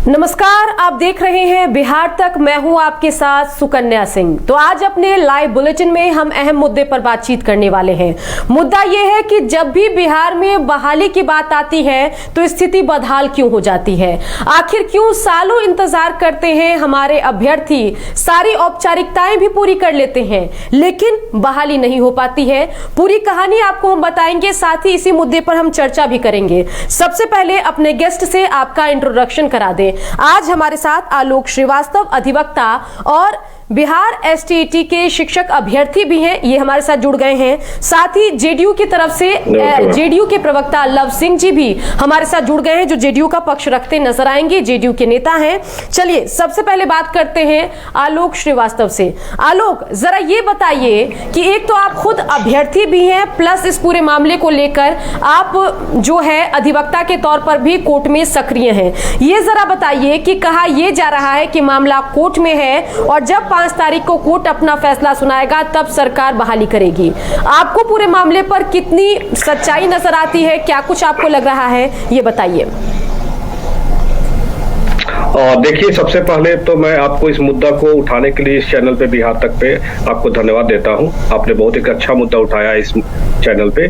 नमस्कार, आप देख रहे हैं बिहार तक। मैं हूं आपके साथ सुकन्या सिंह। तो आज अपने लाइव बुलेटिन में हम अहम मुद्दे पर बातचीत करने वाले हैं। मुद्दा यह है कि जब भी बिहार में बहाली की बात आती है तो स्थिति बदहाल क्यों हो जाती है। आखिर क्यों सालों इंतजार करते हैं हमारे अभ्यर्थी, सारी औपचारिकताएं भी पूरी कर लेते हैं लेकिन बहाली नहीं हो पाती है। पूरी कहानी आपको हम बताएंगे, साथ ही इसी मुद्दे पर हम चर्चा भी करेंगे। सबसे पहले अपने गेस्ट से आपका इंट्रोडक्शन करा दें। आज हमारे साथ आलोक श्रीवास्तव, अधिवक्ता और बिहार एसटीईटी के शिक्षक अभ्यर्थी भी हैं, ये हमारे साथ जुड़ गए हैं। साथ ही जेडीयू की तरफ से जेडीयू के प्रवक्ता लव सिंह जी भी हमारे साथ जुड़ गए हैं, जो जेडीयू का पक्ष रखते नजर आएंगे, जेडीयू के नेता हैं। चलिए सबसे पहले बात करते हैं आलोक श्रीवास्तव से। आलोक, जरा ये बताइए कि एक तो आप खुद अभ्यर्थी भी हैं, प्लस इस पूरे मामले को लेकर आप जो है अधिवक्ता के तौर पर भी कोर्ट में सक्रिय हैं। ये जरा बताइए कि कहा यह जा रहा है कि मामला कोर्ट में है और जब 5 तारीख को कोर्ट अपना फैसला सुनाएगा तब सरकार बहाली करेगी। आपको पूरे मामले पर कितनी सच्चाई नजर आती है, क्या कुछ आपको लग रहा है, ये बताइए। देखिए, सबसे पहले तो मैं आपको इस मुद्दा को उठाने के लिए इस चैनल पे, बिहार तक पे आपको धन्यवाद देता हूं। आपने बहुत एक अच्छा मुद्दा उठाया इस चैनल पे।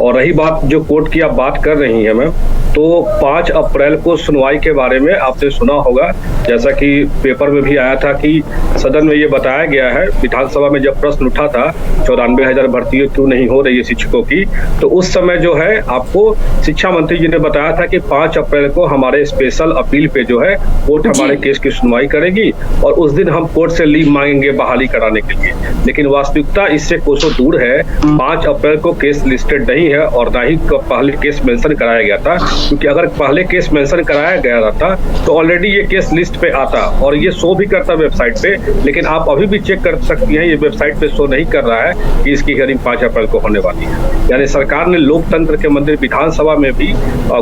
और रही बात जो कोर्ट की आप बात कर रही हैं मैम, तो 5 अप्रैल को सुनवाई के बारे में आपने सुना होगा, जैसा कि पेपर में भी आया था कि सदन में ये बताया गया है। विधानसभा में जब प्रश्न उठा था 94,000 भर्ती क्यों नहीं हो रही है शिक्षकों की, तो उस समय जो है आपको शिक्षा मंत्री जी ने बताया था कि 5 अप्रैल को हमारे स्पेशल अपील पे जो है कोर्ट हमारे केस की सुनवाई करेगी और उस दिन हम कोर्ट से लीव मांगेंगे बहाली कराने के लिए। लेकिन वास्तविकता इससे कोसों दूर है। 5 अप्रैल को केस लिस्टेड नहीं है और ना ही पहले केस मेंशन कराया गया था, क्योंकि अगर पहले केस मेंशन कराया गया रहता तो ऑलरेडी ये केस लिस्ट पे आता और ये शो भी करता वेबसाइट पे। लेकिन आप अभी भी चेक कर सकती हैं, ये वेबसाइट पे शो नहीं कर रहा है कि इसकी हियरिंग 5 अप्रैल को होने वाली है। यानी सरकार ने लोकतंत्र के मंदिर विधानसभा में भी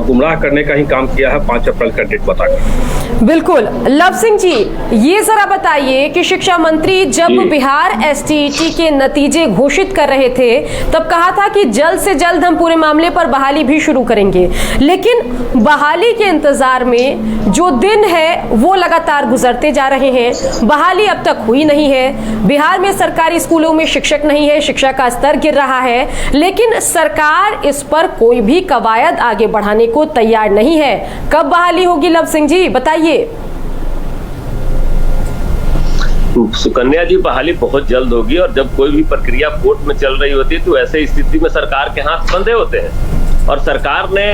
गुमराह करने का ही काम किया है 5 अप्रैल का डेट बता के। बिल्कुल। लव सिंह जी, ये जरा बताइए कि शिक्षा मंत्री जब बिहार एसटीईटी के नतीजे घोषित कर रहे थे तब कहा था कि जल्द से जल्द हम पूरे मामले पर बहाली भी शुरू करेंगे, लेकिन बहाली के इंतजार में जो दिन है वो लगातार गुजरते जा रहे हैं। बहाली अब तक हुई नहीं है। बिहार में सरकारी स्कूलों में शिक्षक नहीं है, शिक्षा का स्तर गिर रहा है, लेकिन सरकार इस पर कोई भी कवायद आगे बढ़ाने को तैयार नहीं है। कब बहाली होगी लव सिंह जी, बताइए। सुकन्या जी, बहाली बहुत जल्द होगी और जब कोई भी प्रक्रिया कोर्ट में चल रही होती है तो ऐसे स्थिति में सरकार के हाथ बंधे होते हैं और सरकार ने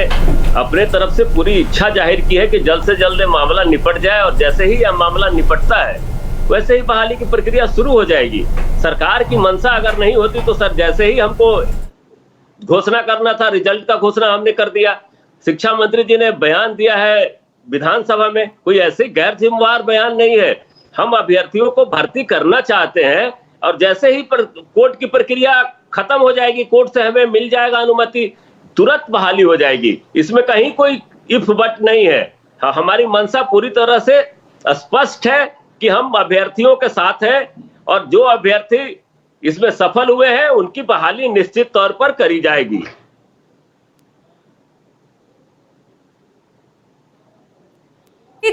अपने तरफ से पूरी इच्छा जाहिर की है कि जल्द से जल्द मामला निपट जाए और जैसे ही यह मामला निपटता है वैसे ही बहाली की प्रक्रिया शुरू हो जाएगी। सरकार की मंशा अगर नहीं होती तो सर जैसे ही हमको घोषणा करना था, रिजल्ट का घोषणा हमने कर दिया। शिक्षा मंत्री जी ने बयान दिया है विधानसभा में, कोई ऐसे गैर जिम्मेवार बयान नहीं है। हम अभ्यर्थियों को भर्ती करना चाहते हैं और जैसे ही कोर्ट की प्रक्रिया खत्म हो जाएगी, कोर्ट से हमें मिल जाएगा अनुमति, तुरंत बहाली हो जाएगी। इसमें कहीं कोई इफ बट नहीं है। हमारी मंशा पूरी तरह से स्पष्ट है कि हम अभ्यर्थियों के साथ हैं और जो अभ्यर्थी इसमें सफल हुए हैं उनकी बहाली निश्चित तौर पर करी जाएगी।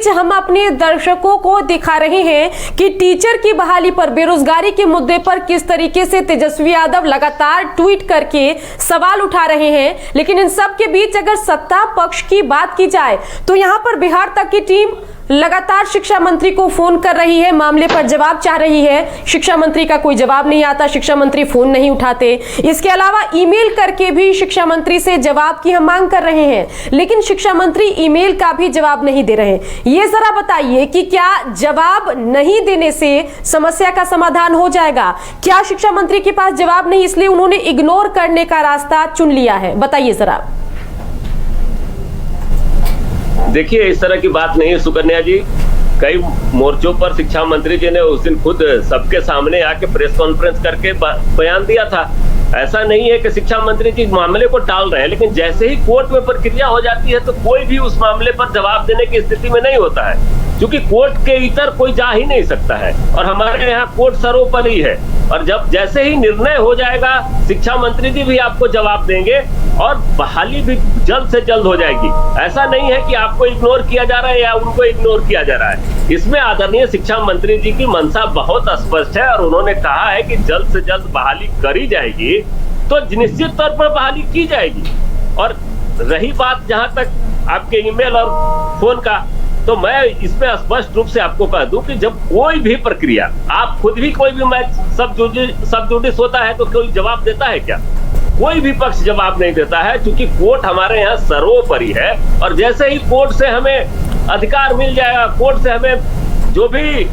हम अपने दर्शकों को दिखा रहे हैं कि टीचर की बहाली पर, बेरोजगारी के मुद्दे पर किस तरीके से तेजस्वी यादव लगातार ट्वीट करके सवाल उठा रहे हैं। लेकिन इन सब के बीच अगर सत्ता पक्ष की बात की जाए तो यहां पर बिहार तक की टीम लगातार शिक्षा मंत्री को फोन कर रही है, मामले पर जवाब चाह रही है। शिक्षा मंत्री का कोई जवाब नहीं आता, शिक्षा मंत्री फोन नहीं उठाते। इसके अलावा ईमेल करके भी शिक्षा मंत्री से जवाब की हम मांग कर रहे हैं, लेकिन शिक्षा मंत्री ईमेल का भी जवाब नहीं दे रहे। ये जरा बताइए कि क्या जवाब नहीं देने से समस्या का समाधान हो जाएगा? क्या शिक्षा मंत्री के पास जवाब नहीं इसलिए उन्होंने इग्नोर करने का रास्ता चुन लिया है? बताइए जरा। देखिए, इस तरह की बात नहीं है सुकन्या जी। कई मोर्चों पर शिक्षा मंत्री जी ने उस दिन खुद सबके सामने आके प्रेस कॉन्फ्रेंस करके बयान दिया था। ऐसा नहीं है कि शिक्षा मंत्री जी मामले को टाल रहे हैं, लेकिन जैसे ही कोर्ट में प्रक्रिया हो जाती है तो कोई भी उस मामले पर जवाब देने की स्थिति में नहीं होता है, क्योंकि कोर्ट के इतर कोई जा ही नहीं सकता है और हमारे यहाँ कोर्ट सर्वोपरि है। और जब जैसे ही निर्णय हो जाएगा शिक्षा मंत्री जी भी आपको जवाब देंगे और बहाली भी जल्द से जल्द हो जाएगी। ऐसा नहीं है कि आपको इग्नोर किया जा रहा है या उनको इग्नोर किया जा रहा है। इसमें आदरणीय शिक्षा मंत्री जी की मंशा बहुत स्पष्ट है और उन्होंने कहा है कि जल्द से जल्द बहाली करी जाएगी, तो निश्चित तौर पर बहाली की जाएगी। और रही बात जहां तक आपके ईमेल और फोन का, तो मैं इसमें स्पष्ट रूप से आपको कह दूं कि जब कोई भी प्रक्रिया, आप खुद भी कोई भी मैच सब जुडिस होता है तो कोई जवाब देता है क्या? कोई भी पक्ष जवाब नहीं देता है, क्योंकि कोर्ट हमारे यहाँ सर्वोपरि है। और जैसे ही कोर्ट से हमें अधिकार मिल जाएगा, कोर्ट से हमें जो भी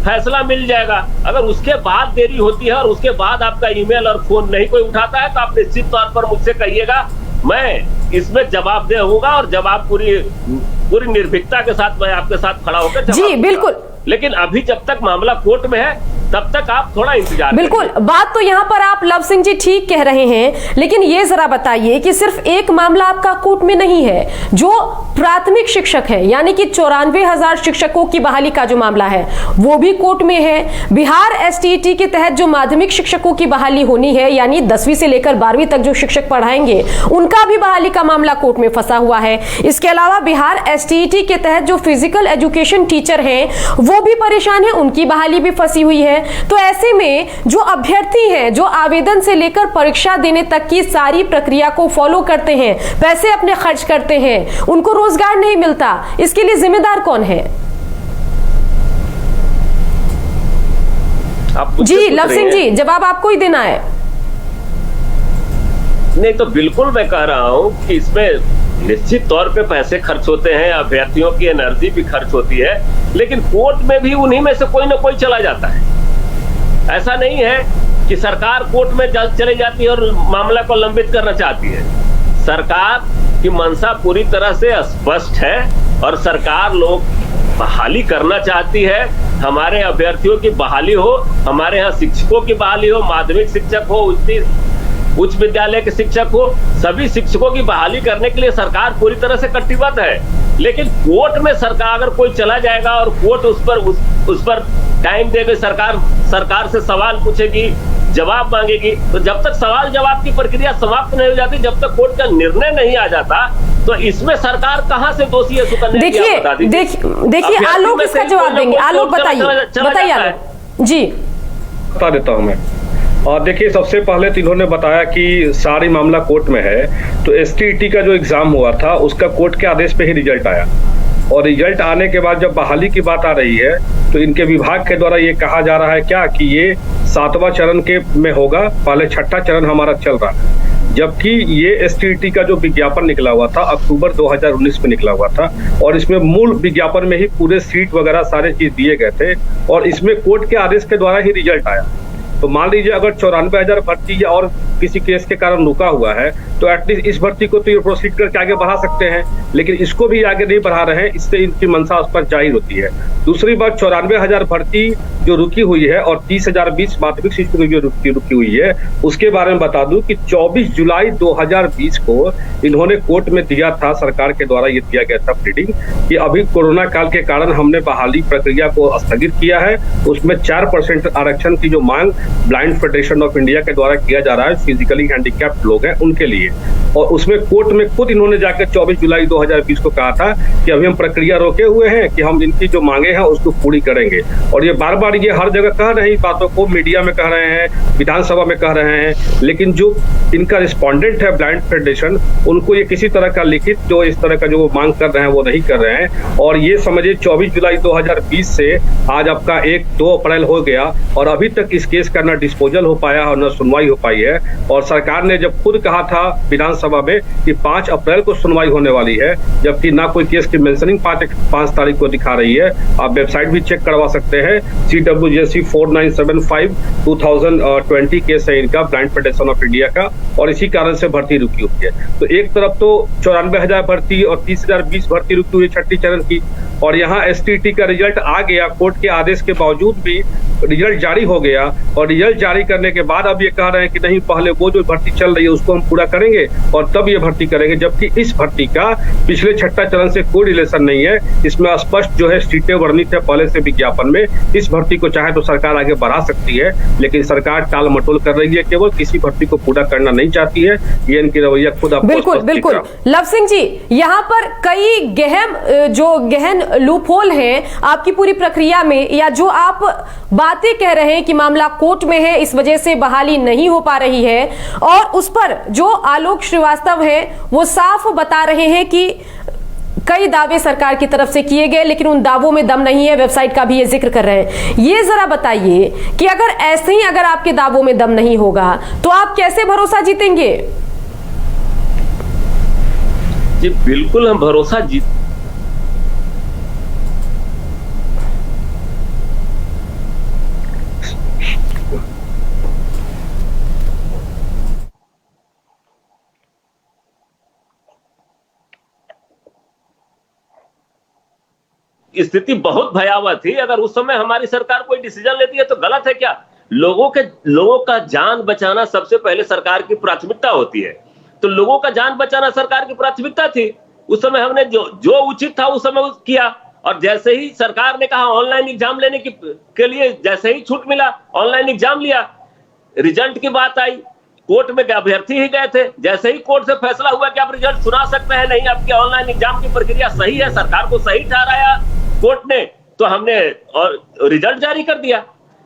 फैसला मिल जाएगा, अगर उसके बाद देरी होती है और उसके बाद आपका ईमेल और फोन नहीं कोई उठाता है, तो आप निश्चित तौर पर मुझसे कहिएगा, मैं इसमें जवाबदेह होऊंगा और जवाब पूरी निर्भीकता के साथ मैं आपके साथ खड़ा होकर जी बिल्कुल। लेकिन अभी जब तक मामला कोर्ट में है तब तक आप थोड़ा इंतजार बिल्कुल। बात तो यहाँ पर आप लव सिंह जी ठीक कह रहे हैं, लेकिन ये जरा बताइए कि सिर्फ एक मामला आपका कोर्ट में नहीं है। जो प्राथमिक शिक्षक है यानी कि 94,000 शिक्षकों की बहाली का जो मामला है वो भी कोर्ट में है। बिहार एसटीईटी के तहत जो माध्यमिक शिक्षकों की बहाली होनी है यानी 10वीं से लेकर 12वीं तक जो शिक्षक पढ़ाएंगे उनका भी बहाली का मामला कोर्ट में फंसा हुआ है। इसके अलावा बिहार एसटीईटी के तहत जो फिजिकल एजुकेशन टीचर हैं वो भी परेशान है, उनकी बहाली भी फंसी हुई है। तो ऐसे में जो अभ्यर्थी हैं जो आवेदन से लेकर परीक्षा देने तक की सारी प्रक्रिया को फॉलो करते हैं, पैसे अपने खर्च करते हैं, उनको रोजगार नहीं मिलता, इसके लिए जिम्मेदार कौन है? जी लव सिंह जी, जवाब आपको ही देना है। नहीं तो बिल्कुल मैं कह रहा हूं कि इसमें निश्चित तौर पे पैसे खर्च होते हैं, अभ्यर्थियों की एनर्जी भी खर्च होती है, लेकिन कोर्ट में भी उन्हीं में से कोई ना कोई चला जाता है। ऐसा नहीं है कि सरकार कोर्ट में चली जाती है और मामला को लंबित करना चाहती है। सरकार की मंशा पूरी तरह से स्पष्ट है और सरकार लोग बहाली करना चाहती है। हमारे अभ्यर्थियों की बहाली हो, हमारे यहाँ शिक्षकों की बहाली हो, माध्यमिक शिक्षक हो, उच्च विद्यालय के शिक्षक हो, सभी शिक्षकों की बहाली करने के लिए सरकार पूरी तरह से कटिबद्ध है। लेकिन कोर्ट में सरकार अगर कोई चला जाएगा और कोर्ट उस पर टाइम देगी, सरकार से सवाल पूछेगी, जवाब मांगेगी, तो जब तक सवाल जवाब की प्रक्रिया समाप्त नहीं हो जाती, जब तक कोर्ट का निर्णय नहीं आ जाता, तो इसमें सरकार कहां से दोषी है? सुकन्या देखिए आलोक इसका जवाब देंगे। आलोक बताइए आलोक जी। बता देता हूं मैं। और देखिए सबसे पहले तो इन्होंने बताया कि सारी मामला कोर्ट में है, तो एसटीईटी का जो एग्जाम हुआ था उसका कोर्ट के आदेश पे ही रिजल्ट आया, और रिजल्ट आने के बाद जब बहाली की बात आ रही है तो इनके विभाग के द्वारा ये कहा जा रहा है क्या कि ये 7वां चरण के में होगा, पहले 6ठा चरण हमारा चल रहा है। जबकि ये एसटीईटी का जो विज्ञापन निकला हुआ था अक्टूबर 2019 में निकला हुआ था, और इसमें मूल विज्ञापन में ही पूरे सीट वगैरह सारे चीज दिए गए थे, और इसमें कोर्ट के आदेश के द्वारा ही रिजल्ट आया। तो मान लीजिए अगर 94,000 भर्ती या और किसी केस के कारण रुका हुआ है, तो एटलीस्ट इस भर्ती को तो ये प्रोसीड करके आगे बढ़ा सकते हैं, लेकिन इसको भी आगे नहीं बढ़ा रहे हैं। इससे इनकी मंशा उस पर जाहिर होती है। दूसरी बात, 94,000 भर्ती जो रुकी हुई है और 30,020 माध्यमिक शिक्षकों की जो रुकी हुई है, उसके बारे में बता दूं कि 24 जुलाई 2020 को इन्होंने कोर्ट में दिया था, सरकार के द्वारा ये दिया गया था प्लीडिंग कि अभी कोरोना काल के कारण हमने बहाली प्रक्रिया को स्थगित किया है। उसमें 4% आरक्षण की जो मांग ब्लाइंड फेडरेशन ऑफ इंडिया के द्वारा किया जा रहा है, फिजिकली हैंडीकैप्ड लोग हैं उनके लिए, और उसमें कोर्ट में खुद इन्होंने जाकर 24 जुलाई 2020 को कहा था कि अभी हम प्रक्रिया रोके हुए हैं कि हम इनकी जो मांगे हैं उसको पूरी करेंगे। और ये बार बार ये हर जगह कह रहे हैं बातों को, मीडिया में कह रहे हैं, विधानसभा में कह रहे हैं, लेकिन जो इनका रिस्पोंडेंट है ब्लाइंड फेडरेशन, उनको ये किसी तरह का लिखित जो इस तरह का जो मांग कर रहे हैं वो नहीं कर रहे हैं। और ये समझिए 24 जुलाई 2020 से आज आपका 1-2 अप्रैल हो गया और अभी तक इस केस का न डिस्पोजल हो पाया और न सुनवाई हो पाई है। और सरकार ने जब खुद कहा था विधानसभा में कि 5 अप्रैल को सुनवाई होने वाली है, जबकि ना कोई केस की मेंशनिंग 5 तारीख को दिखा रही है। आप वेबसाइट भी चेक करवा सकते हैं, CWJC 4975 2020 केस है इनका, ब्लाइंड फेडरेशन ऑफ इंडिया का, और इसी कारण से भर्ती रुकी हुई है। तो एक तरफ तो 94,000 भर्ती और 30,020 भर्ती रुकी हुई 6ठी चरण की, और यहाँ एसटीईटी का रिजल्ट आ गया कोर्ट के आदेश के बावजूद भी रिजल्ट जारी हो गया और रिजल्ट जारी करने के बाद अब ये कह रहे हैं कि नहीं पहले वो जो भर्ती चल रही है उसको हम पूरा करेंगे और तब ये भर्ती करेंगे, जबकि इस भर्ती का पिछले छठा चरण से कोई रिलेशन नहीं है। इसमें स्पष्ट जो है सीटें वर्णित है पहले से विज्ञापन में। इस भर्ती को चाहे तो सरकार आगे बढ़ा सकती है, लेकिन सरकार टाल मटोल कर रही है, केवल किसी भर्ती को पूरा करना नहीं चाहती है। ये इनकी रवैया खुद आपको बिल्कुल बिल्कुल। लव सिंह जी, यहाँ पर कई गहन लूपहोल है आपकी पूरी प्रक्रिया में, या जो आप बातें कह रहे हैं कि मामला कोर्ट में है इस वजह से बहाली नहीं हो पा रही है, और उस पर जो आलोक श्रीवास्तव है वो साफ बता रहे हैं कि कई दावे सरकार की तरफ से किए गए लेकिन उन दावों में दम नहीं है, वेबसाइट का भी ये जिक्र कर रहे हैं। ये जरा बताइए कि अगर ऐसे ही अगर आपके दावों में दम नहीं होगा तो आप कैसे भरोसा जीतेंगे? जी बिल्कुल हम भरोसा जीत स्थिति बहुत भयावह थी। अगर उस समय हमारी सरकार कोई डिसीजन लेती है तो गलत है क्या? लोगों का जान बचाना सबसे पहले सरकार की प्राथमिकता होती है, तो लोगों का जान बचाना सरकार की प्राथमिकता थी। उस समय हमने जो उचित था उस समय किया, और जैसे ही सरकार ने कहा ऑनलाइन एग्जाम लेने के लिए, जैसे ही छूट मिला ऑनलाइन एग्जाम लिया। रिजल्ट की बात आई, कोर्ट में अभ्यर्थी ही गए थे, जैसे ही कोर्ट से फैसला हुआ कि आप रिजल्ट सुना सकते हैं, नहीं आपकी ऑनलाइन एग्जाम की प्रक्रिया सही है, सरकार को सही ठहराया कोर्ट ने, तो हमने और रिजल्ट जारी कर दिया।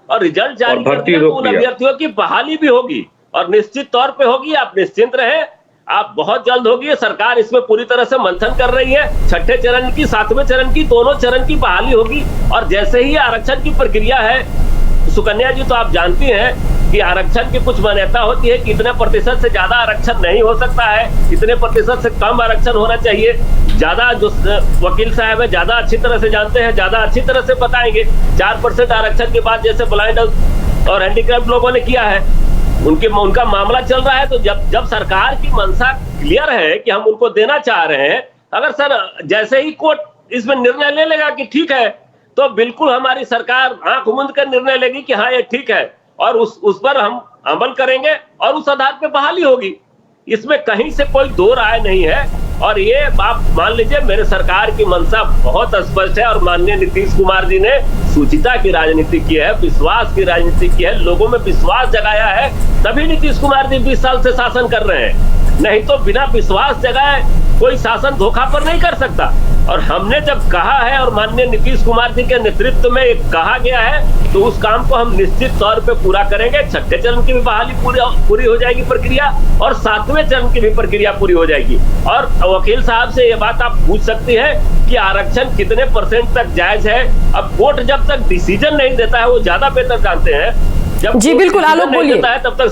और रिजल्ट जारी कर दिया तो उन अभ्यर्थियों की बहाली भी होगी और निश्चित तौर पे होगी। आप निश्चिंत रहे, आप बहुत जल्द होगी। सरकार इसमें पूरी तरह से मंथन कर रही है। छठे चरण की, सातवें चरण की, दोनों चरण की बहाली होगी। और जैसे ही आरक्षण की प्रक्रिया है, सुकन्या जी तो आप जानती हैं कि आरक्षण की कुछ मान्यता होती है कि इतने प्रतिशत से ज्यादा आरक्षण नहीं हो सकता है, इतने प्रतिशत से कम आरक्षण होना चाहिए। ज्यादा जो वकील साहब है ज्यादा अच्छी तरह से जानते हैं, ज्यादा अच्छी तरह से बताएंगे। 4% आरक्षण के बाद जैसे ब्लाइंड और हैंडीक्राफ्ट लोगों ने किया है, उनका मामला चल रहा है। तो जब सरकार की मंशा क्लियर है कि हम उनको देना चाह रहे हैं, अगर सर जैसे ही कोर्ट इसमें निर्णय ले लेगा कि ठीक है, तो बिल्कुल हमारी सरकार आंख मूंद कर निर्णय लेगी कि हाँ ये ठीक है, और उस पर हम अमल करेंगे और उस आधार पे बहाली होगी। इसमें कहीं से कोई दो राय नहीं है। और ये आप मान लीजिए मेरे सरकार की मंशा बहुत स्पष्ट है, और माननीय नीतीश कुमार जी ने सुचिता की राजनीति की है, विश्वास की राजनीति की है, लोगों में विश्वास जगाया है, तभी नीतीश कुमार जी 20 साल से शासन कर रहे हैं। नहीं तो बिना विश्वास जगाए कोई शासन धोखा पर नहीं कर सकता। और हमने जब कहा है और माननीय नीतीश कुमार जी के नेतृत्व में एक कहा गया है, तो उस काम को हम निश्चित तौर पे पूरा करेंगे। छठे चरण की भी बहाली पूरी हो जाएगी प्रक्रिया, और सातवें चरण की भी प्रक्रिया पूरी हो जाएगी। और वकील साहब से ये बात आप पूछ सकती हैं कि आरक्षण कितने % तक जायज है। अब कोर्ट जब तक डिसीजन नहीं देता है, वो ज्यादा बेहतर जानते हैं। जब जी बिल्कुल, आलोक बोलिए। तब तक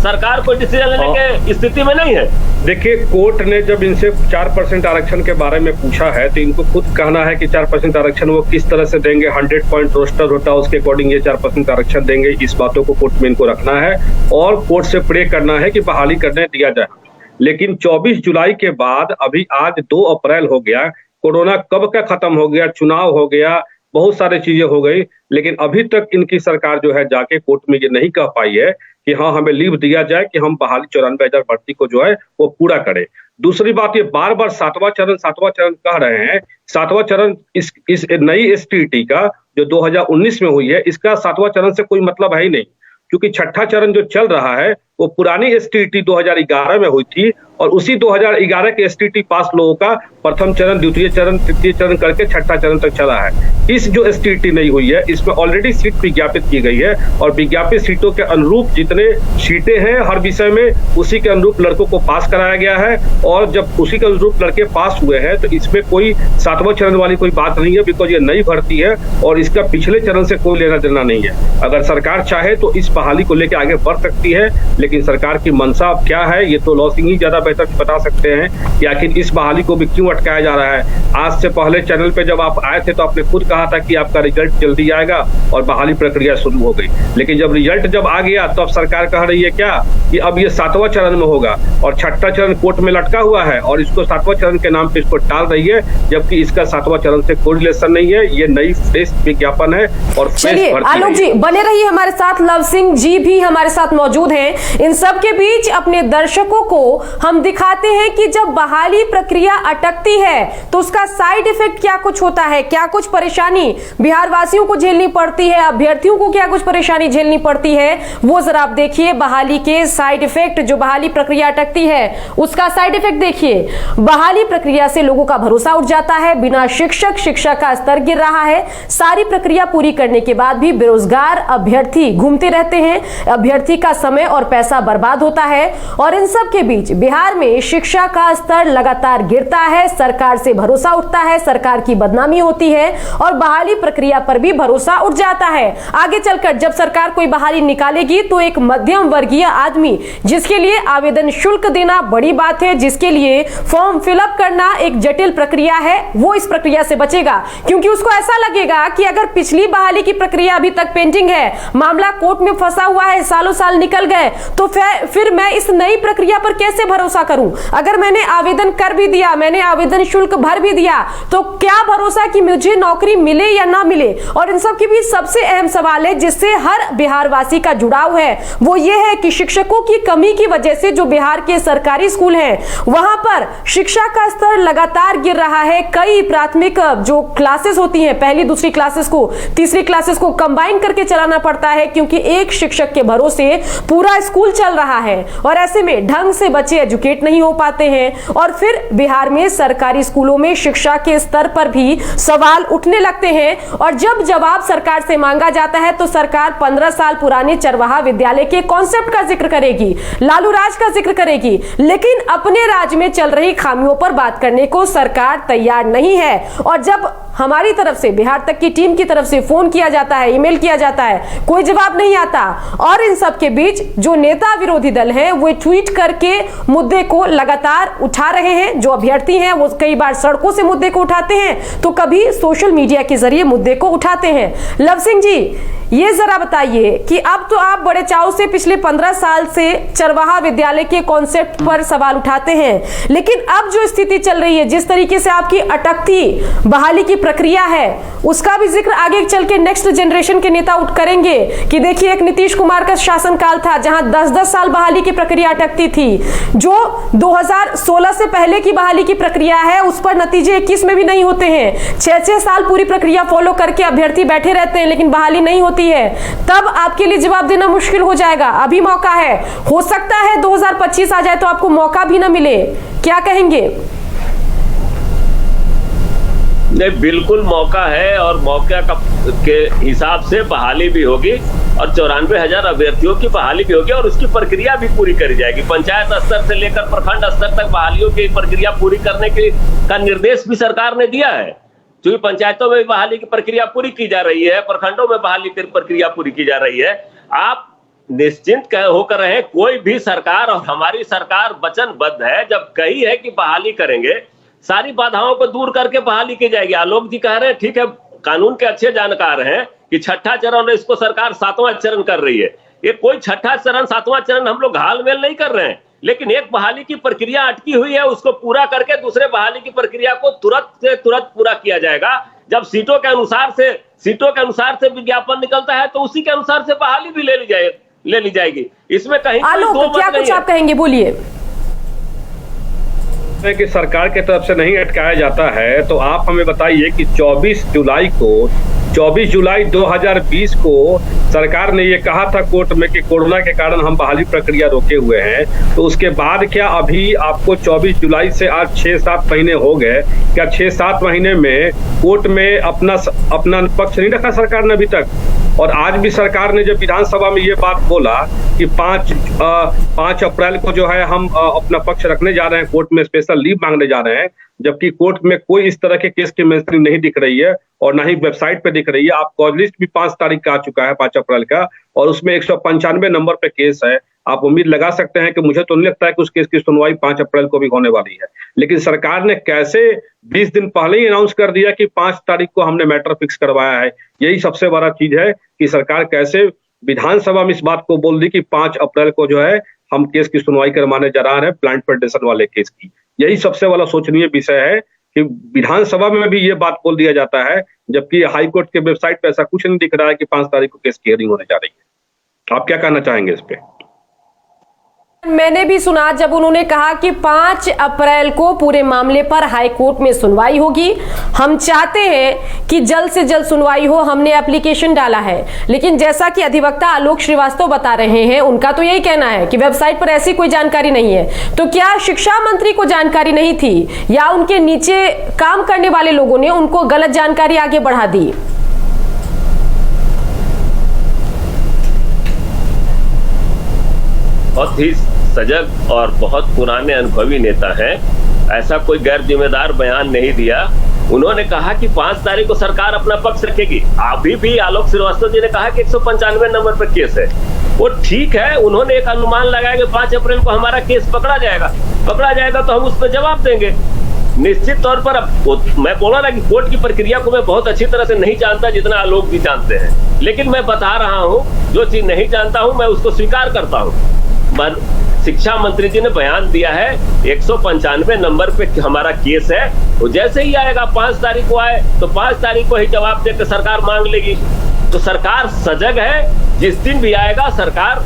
सरकार कोई डिसीजन लेने के स्थिति में नहीं है। देखिए, कोर्ट ने जब इनसे 4% आरक्षण के बारे में पूछा है, तो इनको खुद कहना है कि 4% आरक्षण वो किस तरह से देंगे। 100 पॉइंट रोस्टर होता है, उसके अकॉर्डिंग ये 4% आरक्षण देंगे। इस बातों को कोर्ट में इनको रखना है और कोर्ट से प्रे करना है कि बहाली करने दिया जाए। लेकिन 24 जुलाई के बाद अभी आज 2 अप्रैल हो गया, कोरोना कब का खत्म हो गया, चुनाव हो गया, बहुत सारी चीजें हो गई, लेकिन अभी तक इनकी सरकार जो है जाके कोर्ट में ये नहीं कह पाई है कि हाँ हमें लीव दिया जाए कि हम बहाली 94,000 भर्ती को जो है वो पूरा करें। दूसरी बात, ये बार बार सातवां चरण कह रहे हैं। सातवां चरण इस नई एसटीईटी का जो 2019 में हुई है, इसका सातवां चरण से कोई मतलब है ही नहीं, क्योंकि छठा चरण जो चल रहा है वो पुरानी एसटीईटी 2011 में हुई थी, और उसी 2011 के एसटीईटी पास लोगों का प्रथम चरण, द्वितीय चरण, तृतीय चरण करके छठा चरण तक चला है। इस जो एसटीईटी नहीं हुई है, इसमें ऑलरेडी सीट विज्ञापित की गई है, और विज्ञापित सीटों के अनुरूप जितने सीटें हैं हर विषय में, उसी के अनुरूप लड़कों को पास कराया गया है। और जब उसी के अनुरूप लड़के पास हुए हैं, तो इसमें कोई सातवां चरण वाली कोई बात नहीं है, बिकॉज ये नई भर्ती है और इसका पिछले चरण से कोई लेना देना नहीं है। अगर सरकार चाहे तो इस बहाली को लेकर आगे बढ़ सकती है, लेकिन सरकार की मंशा अब क्या है ये तो लॉ सिंह ही ज्यादा बेहतर बता सकते हैं कि आखिर इस बहाली को भी क्यों अटकाया जा रहा है। आज से पहले चैनल पे जब आप आए थे तो आपने खुद कहा था कि आपका रिजल्ट जल्दी आएगा और बहाली प्रक्रिया शुरू हो गई, लेकिन जब रिजल्ट जब आ गया तो अब सरकार कह रही है क्या कि अब ये 7वां चरण में होगा और 6ठा चरण कोर्ट में लटका हुआ है और इसको 7वां चरण के नाम पे इसको टाल रही है, जबकि इसका 7वां चरण से कोई रिलेशन नहीं है। ये नई फ्रेश विज्ञापन है और चलिए आलोक जी बने रहिए हमारे साथ, लव सिंह जी भी हमारे साथ मौजूद हैं। इन सब के बीच अपने दर्शकों को हम दिखाते हैं कि जब बहाली प्रक्रिया अटकती है तो उसका साइड इफेक्ट क्या कुछ होता है, क्या कुछ परेशानी बिहार वासियों को झेलनी पड़ती है, अभ्यर्थियों को क्या कुछ परेशानी झेलनी पड़ती है, वो जरा आप देखिए। बहाली के साइड इफेक्ट, जो बहाली प्रक्रिया अटकती है उसका साइड इफेक्ट देखिए। बहाली प्रक्रिया से लोगों का भरोसा उठ जाता है, बिना शिक्षा का स्तर गिर रहा है। सारी प्रक्रिया पूरी करने के बाद भी बेरोजगार अभ्यर्थी घूमते रहते हैं, अभ्यर्थी का समय और पैसा बर्बाद होता है और इन सब के बीच बिहार में शिक्षा का स्तर लगातार गिरता है, सरकार से भरोसा उठता है, सरकार की बदनामी होती है और बहाली प्रक्रिया पर भी भरोसा उठ जाता है। आगे चलकर जब सरकार कोई बहाली निकालेगी तो एक मध्यम वर्गीय आदमी जिसके लिए आवेदन शुल्क देना बड़ी बात है, जिसके लिए फॉर्म फिलअप करना एक जटिल प्रक्रिया है, वो इस प्रक्रिया से बचेगा, क्योंकि उसको ऐसा लगेगा कि अगर पिछली बहाली की प्रक्रिया अभी तक पेंडिंग है, मामला कोर्ट में फंसा हुआ है, सालों साल निकल गए, तो फिर मैं इस नई प्रक्रिया पर कैसे भरोसा करूं। अगर मैंने आवेदन कर भी दिया, मैंने आवेदन शुल्क भर भी दिया, तो क्या भरोसा कि मुझे नौकरी मिले या ना मिले। और इन सब के बीच सबसे अहम सवाल है जिससे हर बिहार वासी का जुड़ाव है, वो ये है कि शिक्षकों की कमी की वजह से जो बिहार के सरकारी स्कूल हैं वहां पर शिक्षा का स्तर लगातार गिर रहा है। कई प्राथमिक जो क्लासेस होती हैं, पहली दूसरी क्लासेस को तीसरी क्लासेस को कंबाइन करके चलाना पड़ता है, क्योंकि एक शिक्षक के भरोसे पूरा स्कूल चल रहा है और ऐसे में ढंग से बच्चे एजुकेट नहीं हो पाते हैं और फिर बिहार में सरकारी स्कूलों में शिक्षा के स्तर पर भी सवाल उठने लगते हैं। और जब जवाब सरकार से मांगा जाता है तो सरकार 15 साल पुराने चरवाहा विद्यालय के कॉन्सेप्ट का जिक्र करेगी, लालू राज का जिक्र करेगी, लेकिन अपने राज्य में चल रही खामियों पर बात करने को सरकार तैयार नहीं है। और जब हमारी तरफ से, बिहार तक की टीम की तरफ से फोन किया जाता है, ईमेल किया जाता है, कोई जवाब नहीं आता। और इन सब के बीच जो नेता विरोधी दल हैं वो ट्वीट करके मुद्दे को लगातार उठा रहे हैं। जो अभ्यर्थी हैं वो कई बार सड़कों से मुद्दे को उठाते हैं तो कभी सोशल मीडिया के जरिए मुद्दे को उठाते हैं। लव सिंह जी, ये जरा बताइए कि अब तो आप बड़े चाव से पिछले 15 साल से चरवाहा विद्यालय के कॉन्सेप्ट पर सवाल उठाते हैं, लेकिन अब जो स्थिति चल रही है, जिस तरीके से आपकी अटकती बहाली की प्रक्रिया है, उसका भी जिक्र आगे चल के नेक्स्ट जनरेशन के नेता उठ करेंगे कि देखिए एक नीतीश कुमार का शासनकाल था जहां 10-10 साल बहाली की प्रक्रिया अटकती थी। जो 2016 से पहले की बहाली की प्रक्रिया है उस पर नतीजे 21 में भी नहीं होते हैं। 6-6 साल पूरी प्रक्रिया फॉलो करके अभ्यर्थी बैठे रहते हैं लेकिन बहाली नहीं होती है। तब आपके लिए जवाब देना मुश्किल हो जाएगा। अभी मौका है, हो सकता है 2025 आ जाए तो आपको मौका भी ना मिले। क्या कहेंगे? नहीं, बिल्कुल मौका है और मौके के हिसाब से बहाली भी होगी और 94,000 अभ्यर्थियों की बहाली भी होगी और उसकी प्रक्रिया भी पूरी करी जाएगी। पंचायत स्तर से लेकर प्रखंड स्तर तक बहालियों की प्रक्रिया पूरी करने का निर्देश भी सरकार ने दिया है। क्योंकि पंचायतों में बहाली की प्रक्रिया पूरी की जा रही है, प्रखंडों में बहाली की प्रक्रिया पूरी की जा रही है। आप निश्चिंत होकर रहे, कोई भी सरकार और हमारी सरकार वचनबद्ध है, जब कही है कि बहाली करेंगे, सारी बाधाओं को दूर करके बहाली की जाएगी। आलोक जी कह रहे हैं, ठीक है, कानून के अच्छे जानकार हैं कि 6ठा चरण है, इसको सरकार 7वां चरण कर रही है। ये कोई 6ठा चरण 7वां चरण हम लोग हालमेल नहीं कर रहे हैं, लेकिन एक बहाली की प्रक्रिया अटकी हुई है, उसको पूरा करके दूसरे बहाली की प्रक्रिया को तुरंत से तुरंत पूरा किया जाएगा। जब सीटों के अनुसार से विज्ञापन निकलता है तो उसी के अनुसार से बहाली भी ले ली जाएगी। इसमें कहीं आलोक, क्या कुछ आप कहेंगे, बोलिए। कि सरकार की तरफ से नहीं अटकाया जाता है तो आप हमें बताइए कि 24 जुलाई 2020 को सरकार ने ये कहा था कोर्ट में कि कोरोना के कारण हम बहाली प्रक्रिया रोके हुए हैं, तो उसके बाद क्या अभी आपको 24 जुलाई से आज 6-7 महीने हो गए, क्या 6-7 महीने में कोर्ट में अपना पक्ष नहीं रखा सरकार ने अभी तक? और आज भी सरकार ने जब विधानसभा में ये बात बोला कि 5 अप्रैल को जो है हम अपना पक्ष रखने जा रहे हैं, कोर्ट में स्पेशल लीव मांगने जा रहे हैं, जबकि कोर्ट में कोई इस तरह के केस की मेंशनिंग नहीं दिख रही है और ना ही वेबसाइट पे दिख रही है। आप कॉज लिस्ट भी 5 तारीख का आ चुका है, 5 अप्रैल का, और उसमें 195 नंबर पे केस है। आप उम्मीद लगा सकते हैं कि मुझे तो नहीं लगता है कि उस केस की सुनवाई 5 अप्रैल को भी होने वाली है। लेकिन सरकार ने कैसे 20 दिन पहले ही अनाउंस कर दिया कि 5 तारीख को हमने मैटर फिक्स करवाया है। यही सबसे बड़ा चीज है कि सरकार कैसे विधानसभा में इस बात को बोल दी कि 5 अप्रैल को जो है हम केस की सुनवाई करवाने जा रहे हैं, प्लांट फेडरेशन वाले केस की। यही सबसे बड़ा सोचनीय विषय है कि विधानसभा में भी ये बात बोल दिया जाता है, जबकि हाईकोर्ट के वेबसाइट पे ऐसा कुछ नहीं दिख रहा है कि 5 तारीख को केस की हियरिंग होने जा रही है। आप क्या कहना चाहेंगे इस पे? मैंने भी सुना जब उन्होंने कहा कि 5 अप्रैल को पूरे मामले पर हाई कोर्ट में सुनवाई होगी। हम चाहते हैं कि जल्द से जल्द सुनवाई हो, हमने एप्लीकेशन डाला है। लेकिन जैसा कि अधिवक्ता आलोक श्रीवास्तव बता रहे हैं, उनका तो यही कहना है कि वेबसाइट पर ऐसी कोई जानकारी नहीं है। तो क्या शिक्षा मंत्री को जानकारी नहीं थी या उनके नीचे काम करने वाले लोगों ने उनको गलत जानकारी आगे बढ़ा दी? बहुत ही सजग और बहुत पुराने अनुभवी नेता हैं, ऐसा कोई गैर जिम्मेदार बयान नहीं दिया। उन्होंने कहा कि 5 तारीख को सरकार अपना पक्ष रखेगी। अभी भी आलोक श्रीवास्तव जी ने कहा कि 195 नंबर पर केस है, वो ठीक है। उन्होंने एक अनुमान लगाया कि 5 अप्रैल को हमारा केस पकड़ा जाएगा तो हम उस पर जवाब देंगे निश्चित तौर पर। अब मैं बोला ना कि कोर्ट की प्रक्रिया को मैं बहुत अच्छी तरह से नहीं जानता जितना आलोक जी जानते हैं, लेकिन मैं बता रहा हूँ जो चीज नहीं जानता हूँ मैं उसको स्वीकार करता हूँ। शिक्षा मंत्री जी ने बयान दिया है 195 नंबर पे हमारा केस है, तो जैसे ही आएगा 5 तारीख को आए तो 5 तारीख को ही जवाब देकर सरकार मांग लेगी। तो सरकार सजग है, जिस दिन भी आएगा सरकार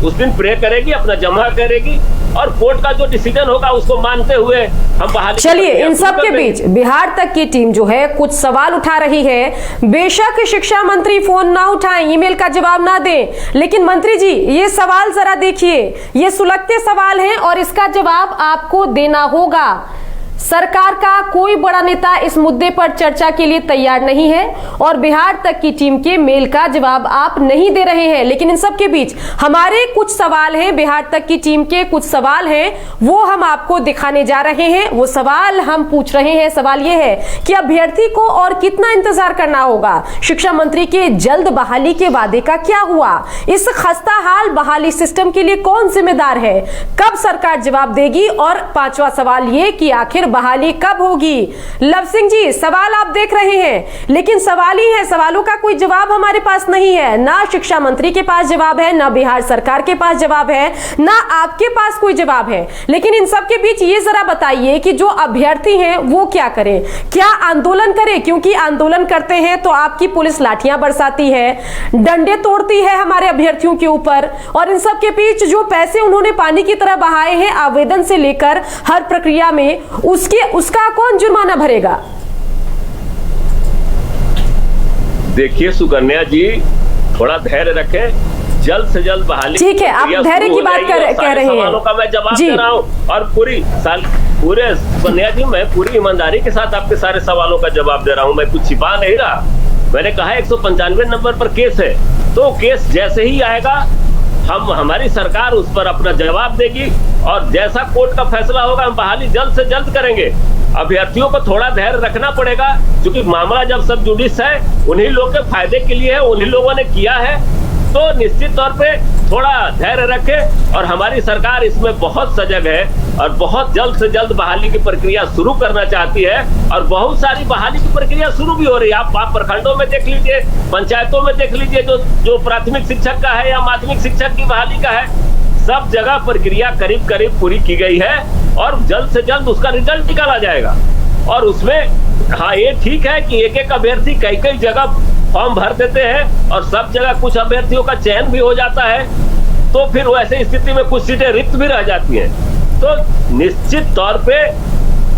उस दिन प्रे करेगी, अपना जमा करेगी और कोर्ट का जो डिसीजन होगा उसको मानते हुए हम बहाली। चलिए, इन सब के बीच बिहार तक की टीम जो है कुछ सवाल उठा रही है। बेशक शिक्षा मंत्री फोन ना उठाएं, ईमेल का जवाब ना दें, लेकिन मंत्री जी ये सवाल जरा देखिए, ये सुलगते सवाल हैं और इसका जवाब आपको देना होगा। सरकार का कोई बड़ा नेता इस मुद्दे पर चर्चा के लिए तैयार नहीं है और बिहार तक की टीम के मेल का जवाब आप नहीं दे रहे हैं। लेकिन इन सब के बीच हमारे कुछ सवाल हैं, बिहार तक की टीम के कुछ सवाल हैं, वो हम आपको दिखाने जा रहे हैं। वो सवाल हम पूछ रहे हैं। सवाल ये है कि अभ्यर्थी को और कितना इंतजार करना होगा? शिक्षा मंत्री के जल्द बहाली के वादे का क्या हुआ? इस खस्ता हाल बहाली सिस्टम के लिए कौन जिम्मेदार है? कब सरकार जवाब देगी? और 5वां सवाल ये कि आखिर बहाली कब होगी? लव सिंह जी, सवाल आप देख रहे हैं, लेकिन सवाल ही है, सवालों का कोई जवाब हमारे पास नहीं है। ना शिक्षा मंत्री के पास जवाब है, ना बिहार सरकार के पास जवाब है, ना आपके पास कोई जवाब है। लेकिन इन सब के बीच ये जरा बताइए कि जो अभ्यर्थी हैं वो क्या करें? क्या आंदोलन करें? क्योंकि आंदोलन करते हैं तो आपकी पुलिस लाठियां बरसाती है, डंडे तोड़ती है हमारे अभ्यर्थियों के ऊपर। और इन सब के बीच जो पैसे उन्होंने पानी की तरह बहाए हैं आवेदन से लेकर हर प्रक्रिया में, उसका कौन जुर्माना भरेगा? देखिए सुकन्या जी, थोड़ा धैर्य रखें, जल्द से जल्द बहाली। ठीक है, आप धैर्य की बात कह रहे हैं। सवालों का मैं जवाब दे रहा हूँ और पूरे सुकन्या जी, मैं पूरी ईमानदारी के साथ आपके सारे सवालों का जवाब दे रहा हूँ। मैं कुछ छिपा नहीं रहा। मैंने कहा 195 नंबर पर केस है, तो केस जैसे ही आएगा हमारी सरकार उस पर अपना जवाब देगी और जैसा कोर्ट का फैसला होगा हम बहाली जल्द से जल्द करेंगे। अभ्यर्थियों को थोड़ा धैर्य रखना पड़ेगा, क्योंकि मामला जब सब जुडिस है उन्हीं लोगों के फायदे के लिए है, उन्हीं लोगों ने किया है। तो निश्चित तौर पे थोड़ा धैर्य रखें और हमारी सरकार इसमें बहुत सजग है और बहुत जल्द से जल्द बहाली की प्रक्रिया शुरू करना चाहती है। और बहुत सारी बहाली की प्रक्रिया शुरू भी हो रही है। आप प्रखंडों में देख लीजिए, पंचायतों में देख लीजिए, जो प्राथमिक शिक्षक का है या माध्यमिक शिक्षक की बहाली का है, सब जगह प्रक्रिया करीब करीब पूरी की गई है और जल्द से जल्द उसका रिजल्ट निकाला जाएगा। और उसमें हाँ, ये ठीक है कि एक एक अभ्यर्थी कई कई जगह फॉर्म भर देते हैं और सब जगह कुछ अभ्यर्थियों का चयन भी हो जाता है, तो फिर वैसे स्थिति में कुछ सीटें रिक्त भी रह जाती हैं। तो निश्चित तौर पे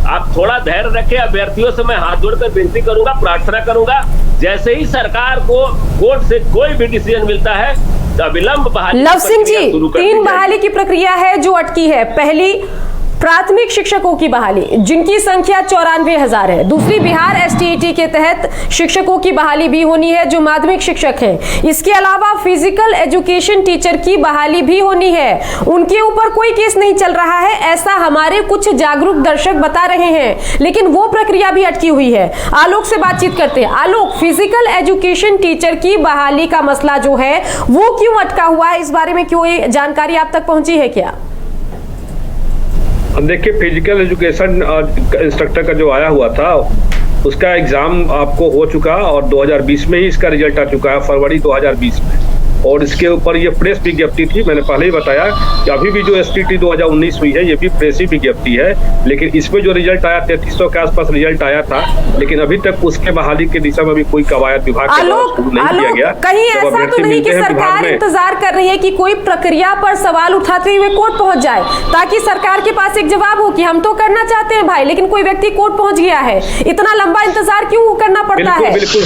आप थोड़ा धैर्य रखें। अभ्यर्थियों से मैं हाथ जोड़कर विनती करूंगा, प्रार्थना करूंगा, जैसे ही सरकार को कोर्ट से कोई भी डिसीजन मिलता है तो अविलंब बहाली। लव सिंह जी, 3 बहाली की प्रक्रिया है जो अटकी है। पहली प्राथमिक शिक्षकों की बहाली, जिनकी संख्या 94,000 है। दूसरी, बिहार STET के तहत शिक्षकों की बहाली भी होनी है जो माध्यमिक शिक्षक हैं। इसके अलावा फिजिकल एजुकेशन टीचर की बहाली भी होनी है। उनके ऊपर कोई केस नहीं चल रहा है, ऐसा हमारे कुछ जागरूक दर्शक बता रहे हैं, लेकिन वो प्रक्रिया भी अटकी हुई है। आलोक से बातचीत करते हैं। आलोक, फिजिकल एजुकेशन टीचर की बहाली का मसला जो है वो क्यों अटका हुआ है, इस बारे में कोई जानकारी आप तक पहुंची है क्या? देखिए, फिजिकल एजुकेशन इंस्ट्रक्टर का जो आया हुआ था उसका एग्जाम आपको हो चुका और 2020 में ही इसका रिजल्ट आ चुका है, फरवरी 2020 में। और इसके ऊपर ये प्रेस विज्ञप्ति थी। मैंने पहले ही बताया कि अभी भी जो STT 2019 हुई है ये भी प्रेस ही विज्ञप्ति है, लेकिन इसमें जो रिजल्ट आया 3300 के आसपास रिजल्ट आया था, लेकिन अभी तक उसके बहाली के दिशा में भी कोई कवायद विभाग के द्वारा शुरू नहीं किया गया। कहीं ऐसा तो नहीं कि सरकार इंतजार कर रही है कि कोई प्रक्रिया पर सवाल उठाते हुए कोर्ट पहुंच जाए, ताकि सरकार के पास एक जवाब हो कि हम तो करना चाहते हैं भाई, लेकिन कोई व्यक्ति कोर्ट पहुंच गया है, इतना लंबा इंतजार क्यों करना पड़ता है? बिल्कुल,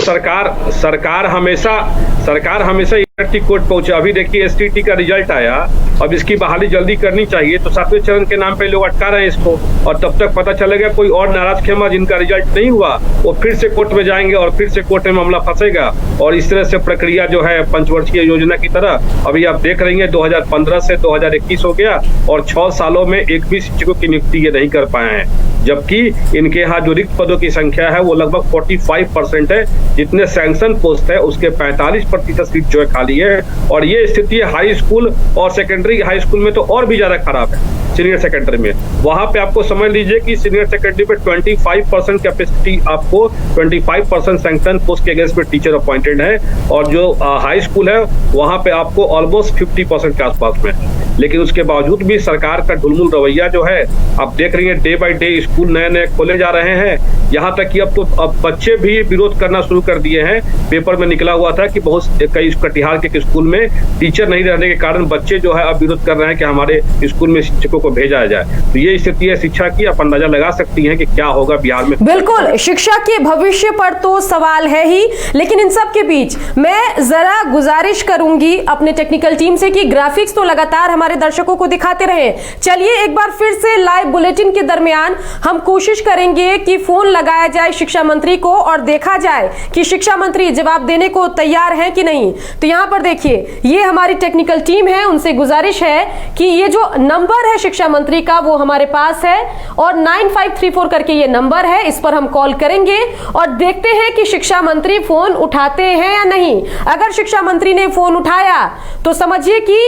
सरकार हमेशा कोर्ट पहुंचे। अभी देखिए STT का रिजल्ट आया, अब इसकी बहाली जल्दी करनी चाहिए, तो 7वें चरण के नाम पे लोग अटका रहे हैं इसको, और तब तक पता चलेगा कोई और नाराज खेमा जिनका रिजल्ट नहीं हुआ वो फिर से कोर्ट में जाएंगे और फिर से कोर्ट में मामला फंसेगा। और इस तरह से प्रक्रिया जो है पंचवर्षीय योजना की तरह अभी आप देख रही हैं 2015 से 2021 हो गया और 6 सालों में एक भी शिक्षकों की नियुक्ति ये नहीं कर पाए हैं, जबकि इनके यहाँ जो रिक्त पदों की संख्या है वो लगभग 45% है। जितने सैंक्शन पोस्ट है उसके 45% सीट जो है खाली है। और ये स्थिति हाई स्कूल और सेकेंडरी हाई स्कूल में तो और भी ज्यादा खराब है। सीनियर सेकेंडरी में वहां पे आपको समझ लीजिए कि सीनियर सेकेंडरी पे 25% कैपेसिटी, आपको 25% सैंक्शन पोस्ट के अगेंस्ट में टीचर अपॉइंटेड है, और जो हाई स्कूल है वहां पे आपको ऑलमोस्ट 50% के आसपास में। लेकिन उसके बावजूद भी सरकार का ढुलमुल रवैया जो है, आप देख रही हैं डे बाय डे स्कूल नए नए खोले जा रहे हैं, यहाँ तक कि अब बच्चे भी विरोध करना शुरू कर दिए हैं। पेपर में निकला हुआ था कि बहुत कई कटिहार के स्कूल में टीचर नहीं रहने के कारण बच्चे जो है अब विरोध कर रहे हैं कि हमारे स्कूल में शिक्षकों को भेजा जाए। तो ये स्थिति है शिक्षा की, आप अंदाजा लगा सकती हैं कि क्या होगा बिहार में। बिल्कुल, शिक्षा के भविष्य पर तो सवाल है ही, लेकिन इन सब के बीच मैं जरा गुजारिश करूंगी अपने टेक्निकल टीम से कि ग्राफिक्स तो लगातार हमारे दर्शकों को दिखाते रहे। चलिए एक बार फिर से लाइव बुलेटिन के दरमियान हम कोशिश करेंगे कि फोन लगाया जाए शिक्षा मंत्री को और देखा जाए कि शिक्षा मंत्री जवाब देने को तैयार हैं कि नहीं। तो यहाँ पर देखिए, ये हमारी टेक्निकल टीम है, उनसे गुजारिश है कि ये जो नंबर है शिक्षा मंत्री का वो हमारे पास है और 9534 करके ये नंबर है, इस पर हम कॉल करेंगे और देखते हैं कि शिक्षा मंत्री फोन उठाते हैं या नहीं। अगर शिक्षा मंत्री ने फोन उठाया तो समझिए कि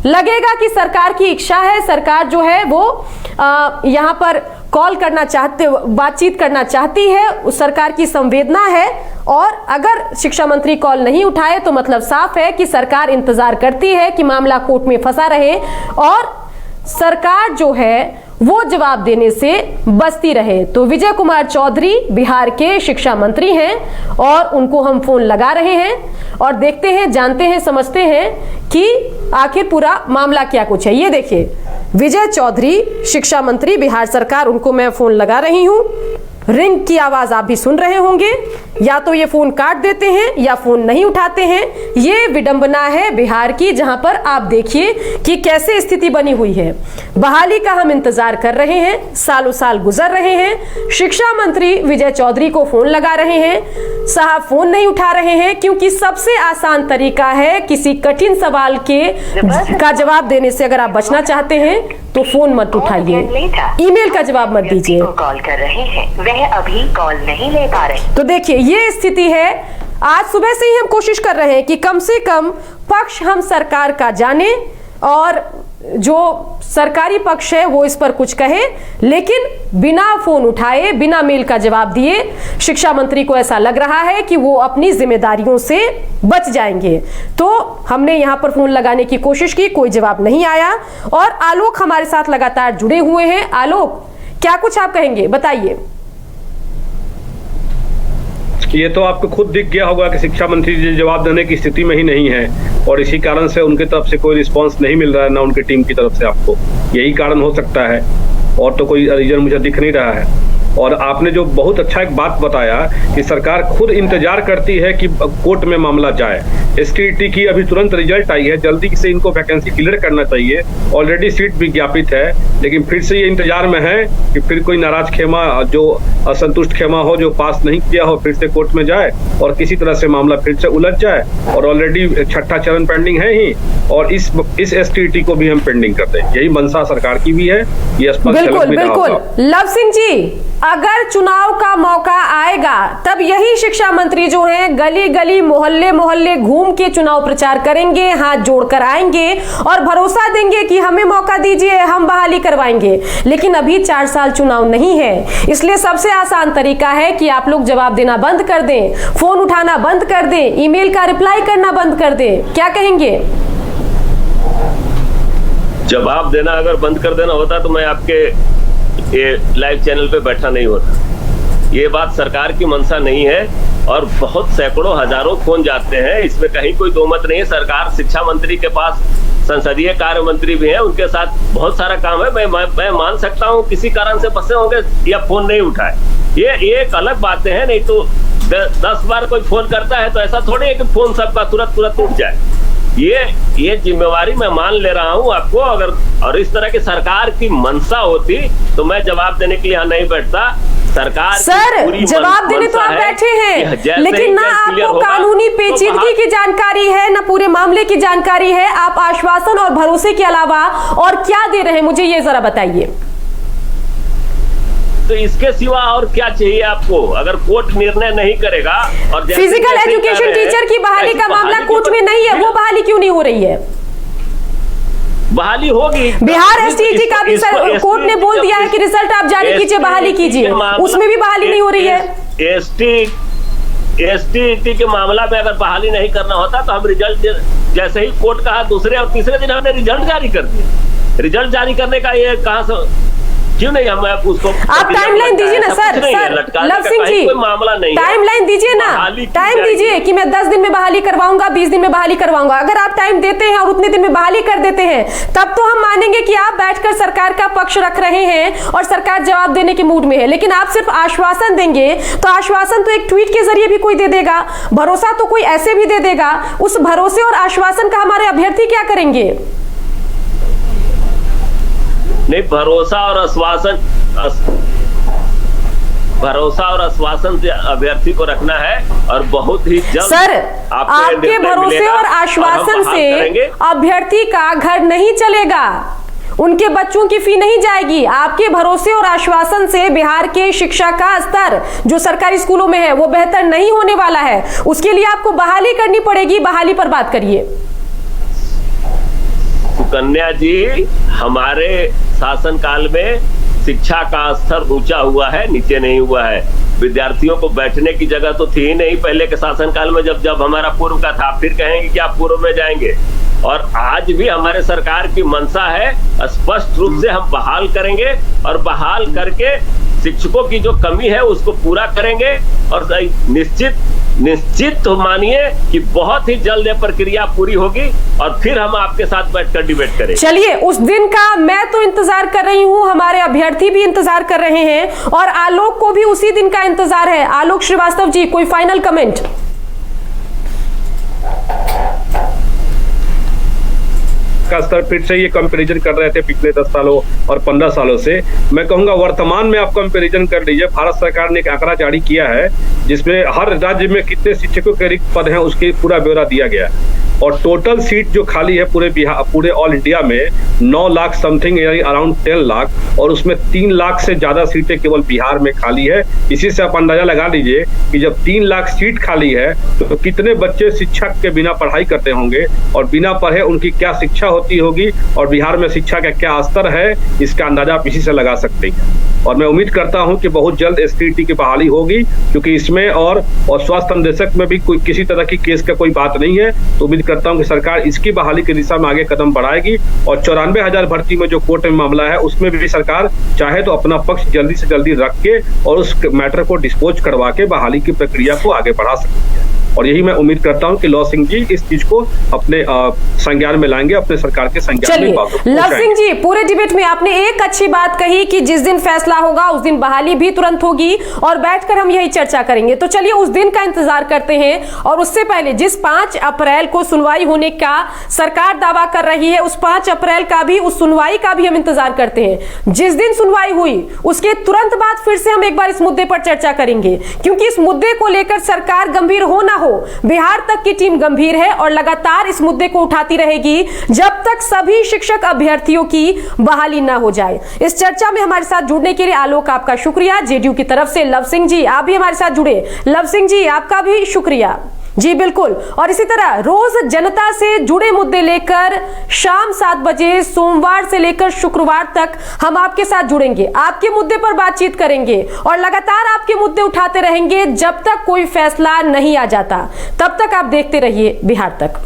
लगेगा कि सरकार की इच्छा है, सरकार जो है वो यहाँ पर कॉल करना चाहते, बातचीत करना चाहती है, उस सरकार की संवेदना है। और अगर शिक्षा मंत्री कॉल नहीं उठाए तो मतलब साफ है कि सरकार इंतजार करती है कि मामला कोर्ट में फंसा रहे और सरकार जो है वो जवाब देने से बचती रहे। तो विजय कुमार चौधरी बिहार के शिक्षा मंत्री हैं और उनको हम फोन लगा रहे हैं और देखते हैं, जानते हैं, समझते हैं कि आखिर पूरा मामला क्या कुछ है। ये देखिए, विजय चौधरी शिक्षा मंत्री बिहार सरकार, उनको मैं फोन लगा रही हूं। रिंग की आवाज आप भी सुन रहे होंगे, या तो ये फोन काट देते हैं या फोन नहीं उठाते हैं। ये विडंबना है बिहार की, जहां पर आप देखिए कि कैसे स्थिति बनी हुई है। बहाली का हम इंतजार कर रहे हैं, सालों साल गुजर रहे हैं, शिक्षा मंत्री विजय चौधरी को फोन लगा रहे हैं, साहब फोन नहीं उठा रहे हैं, क्योंकि सबसे आसान तरीका है किसी कठिन सवाल का जवाब देने से अगर आप बचना चाहते हैं तो फोन मत उठाइए, ईमेल का जवाब मत दीजिए। कॉल कर रहे हैं, वह अभी कॉल नहीं ले पा रहे। तो देखिए ये स्थिति है। आज सुबह से ही हम कोशिश कर रहे हैं कि कम से कम पक्ष हम सरकार का जाने और जो सरकारी पक्ष है वो इस पर कुछ कहे, लेकिन बिना फोन उठाए, बिना मेल का जवाब दिए शिक्षा मंत्री को ऐसा लग रहा है कि वो अपनी जिम्मेदारियों से बच जाएंगे। तो हमने यहां पर फोन लगाने की कोशिश की, कोई जवाब नहीं आया। और आलोक हमारे साथ लगातार जुड़े हुए हैं। आलोक, क्या कुछ आप कहेंगे, बताइए। ये तो आपको खुद दिख गया होगा कि शिक्षा मंत्री जी जवाब देने की स्थिति में ही नहीं है और इसी कारण से उनकी तरफ से कोई रिस्पांस नहीं मिल रहा है, ना उनकी टीम की तरफ से। आपको यही कारण हो सकता है, और तो कोई रीजन मुझे दिख नहीं रहा है। और आपने जो बहुत अच्छा एक बात बताया कि सरकार खुद इंतजार करती है कि कोर्ट में मामला जाए। एसटीईटी की अभी तुरंत रिजल्ट आई है, जल्दी से इनको वैकेंसी क्लियर करना चाहिए। ऑलरेडी सीट विज्ञापित है, लेकिन फिर से ये इंतजार में है कि फिर कोई नाराज खेमा, जो असंतुष्ट खेमा हो, जो पास नहीं किया हो, फिर से कोर्ट में जाए और किसी तरह से मामला फिर से उलझ जाए। और ऑलरेडी 6ठा चरण पेंडिंग है ही, और इस एसटीईटी को भी हम पेंडिंग करते हैं। यही मंशा सरकार की भी है, ये स्पष्ट झलक भी रहा होगा। लव सिंह जी, अगर चुनाव का मौका आएगा तब यही शिक्षा मंत्री जो हैं गली गली मोहल्ले मोहल्ले घूम के चुनाव प्रचार करेंगे, हाथ जोड़कर आएंगे और भरोसा देंगे कि हमें मौका दीजिए, हम बहाली करवाएंगे। लेकिन अभी 4 साल चुनाव नहीं है, इसलिए सबसे आसान तरीका है कि आप लोग जवाब देना बंद कर दें, फोन उठाना बंद कर दें, ईमेल का रिप्लाई करना बंद कर दें। क्या कहेंगे? जवाब देना अगर बंद कर देना होता तो मैं आपके ये लाइव चैनल पे बैठा नहीं होता। ये बात सरकार की मंशा नहीं है, और बहुत सैकड़ों हजारों फोन जाते हैं, इसमें कहीं कोई दो मत नहीं है। सरकार, शिक्षा मंत्री के पास संसदीय कार्य मंत्री भी हैं, उनके साथ बहुत सारा काम है। मैं मान सकता हूँ किसी कारण से फंसे होंगे या फोन नहीं उठाए, ये एक अलग बातें हैं। नहीं तो 10 बार कोई फोन करता है तो ऐसा थोड़ी है कि फोन सबका तुरंत उठ जाए। ये जिम्मेवारी मैं मान ले रहा हूं आपको। अगर और इस तरह की सरकार की मंशा होती तो मैं जवाब देने के लिए यहाँ नहीं बैठता। सरकार सर, जवाब देने तो आप बैठे हैं, लेकिन ना आपको कानूनी पेचीदगी की जानकारी है, ना पूरे मामले की जानकारी है। आप आश्वासन और भरोसे के अलावा और क्या दे रहे हैं, मुझे ये जरा बताइए। तो इसके सिवा और क्या चाहिए आपको? अगर कोर्ट निर्णय नहीं करेगा और फिजिकल एजुकेशन टीचर की बहाली का मामला कोर्ट में नहीं है, वो बहाली क्यों नहीं हो रही है? बहाली होगी। बिहार एसटीईटी का भी कोर्ट ने बोल दिया है कि रिजल्ट आप जारी कीजिए, बहाली कीजिए, उसमें भी बहाली नहीं हो रही है। एसटीईटी के मामला में अगर बहाली नहीं करना होता तो हम रिजल्ट जैसे ही कोर्ट कहा दूसरे और तीसरे दिन हमने रिजल्ट जारी कर दिया। रिजल्ट जारी करने का ये कहां से, क्यों नहीं हम उसको आप टाइमलाइन दीजिए ना सर। लव सिंह जी, मामला नहीं, टाइमलाइन दीजिए ना, टाइम दीजिए कि मैं 10 दिन में बहाली करवाऊंगा, 20 दिन में बहाली करवाऊंगा। अगर आप टाइम देते हैं और उतने दिन में बहाली कर देते हैं, तब तो हम मानेंगे कि आप बैठकर सरकार का पक्ष रख रहे हैं और सरकार जवाब देने के मूड में है। लेकिन आप सिर्फ आश्वासन देंगे तो आश्वासन तो एक ट्वीट के जरिए भी कोई दे देगा, भरोसा तो कोई ऐसे भी दे देगा। उस भरोसे और आश्वासन का हमारे अभ्यर्थी क्या करेंगे? नहीं, भरोसा और आश्वासन से अभ्यर्थी को रखना है, और बहुत ही जल्द सर आपके भरोसे और आश्वासन से अभ्यर्थी का घर नहीं चलेगा, उनके बच्चों की फी नहीं जाएगी। आपके भरोसे और आश्वासन से बिहार के शिक्षा का स्तर जो सरकारी स्कूलों में है वो बेहतर नहीं होने वाला है। उसके लिए आपको बहाली करनी पड़ेगी। बहाली पर बात करिए। सुकन्या जी, हमारे शासनकाल में शिक्षा का स्तर ऊंचा हुआ है, नीचे नहीं हुआ है। विद्यार्थियों को बैठने की जगह तो थी ही नहीं पहले के शासनकाल में, जब हमारा पूर्व का था। फिर कहेंगे कि आप पूर्व में जाएंगे। और आज भी हमारे सरकार की मंशा है, स्पष्ट रूप से हम बहाल करेंगे, और बहाल करके शिक्षकों की जो कमी है उसको पूरा करेंगे। और निश्चित मानिए कि बहुत ही जल्द यह प्रक्रिया पूरी होगी, और फिर हम आपके साथ बैठकर डिबेट करेंगे। चलिए, उस दिन का मैं तो इंतजार कर रही हूं, हमारे अभ्यर्थी भी इंतजार कर रहे हैं, और आलोक को भी उसी दिन का इंतजार है। आलोक श्रीवास्तव जी, कोई फाइनल कमेंट? का स्तर फिर से ये कंपैरिजन कर रहे थे पिछले 10 सालों और 15 सालों से। मैं कहूंगा वर्तमान में आप कंपैरिजन कर लीजिए। भारत सरकार ने एक आंकड़ा जारी किया है जिसमें हर राज्य में कितने शिक्षकों के रिक्त पद हैं उसकी पूरा ब्यौरा दिया गया है, और टोटल सीट जो खाली है पूरे ऑल इंडिया में 9 लाख समथिंग, यानी अराउंड 10 लाख, और उसमें 3 लाख से ज्यादा सीटें केवल बिहार में खाली है। इसी से आप अंदाजा लगा लीजिए कि जब 3 लाख सीट खाली है तो कितने बच्चे शिक्षक के बिना पढ़ाई करते होंगे, और बिना पढ़े उनकी क्या शिक्षा होती होगी, और बिहार में शिक्षा का क्या स्तर है, इसका अंदाजा आप इसी से लगा सकते हैं। और मैं उम्मीद करता हूं कि बहुत जल्द एसटीईटी की बहाली होगी, क्योंकि इसमें और स्वास्थ्य अनुदेशक में भी कोई किसी तरह की केस का कोई बात नहीं है। तो उम्मीद करता हूं कि सरकार इसकी बहाली की दिशा में आगे कदम बढ़ाएगी, और 94,000 भर्ती में जो कोर्ट में मामला है उसमें भी सरकार चाहे तो अपना पक्ष जल्दी से जल्दी रख के और उस मैटर को डिस्पोज करवा के बहाली की प्रक्रिया को आगे बढ़ा सकती है। और यही मैं उम्मीद करता हूं कि लव सिंह जी इस चीज को अपने संज्ञान में लाएंगे, अपने सरकार के संज्ञान में बातों को लव सिंह जी, पूरे डिबेट में आपने एक अच्छी बात कही कि जिस दिन फैसला होगा उस दिन बहाली भी तुरंत होगी और बैठकर हम यही चर्चा करेंगे। तो चलिए उस दिन का इंतजार करते हैं, और उससे पहले जिस 5 अप्रैल को सुनवाई होने का सरकार दावा कर रही है, उस 5 अप्रैल का भी, उस सुनवाई का भी हम इंतजार करते हैं। जिस दिन सुनवाई हुई उसके तुरंत बाद फिर से हम एक बार इस मुद्दे पर चर्चा करेंगे, क्योंकि इस मुद्दे को लेकर सरकार गंभीर हो ना हो, बिहार तक की टीम गंभीर है और लगातार इस मुद्दे को उठाती रहेगी जब तक सभी शिक्षक अभ्यर्थियों की बहाली ना हो जाए। इस चर्चा में हमारे साथ जुड़ने के लिए आलोक आपका शुक्रिया, जेडीयू की तरफ से लव सिंह जी आप भी हमारे साथ जुड़े। लव सिंह जी आपका भी शुक्रिया। जी बिल्कुल, और इसी तरह रोज जनता से जुड़े मुद्दे लेकर शाम 7 बजे सोमवार से लेकर शुक्रवार तक हम आपके साथ जुड़ेंगे, आपके मुद्दे पर बातचीत करेंगे और लगातार आपके मुद्दे उठाते रहेंगे जब तक कोई फैसला नहीं आ जाता। तब तक आप देखते रहिए बिहार तक।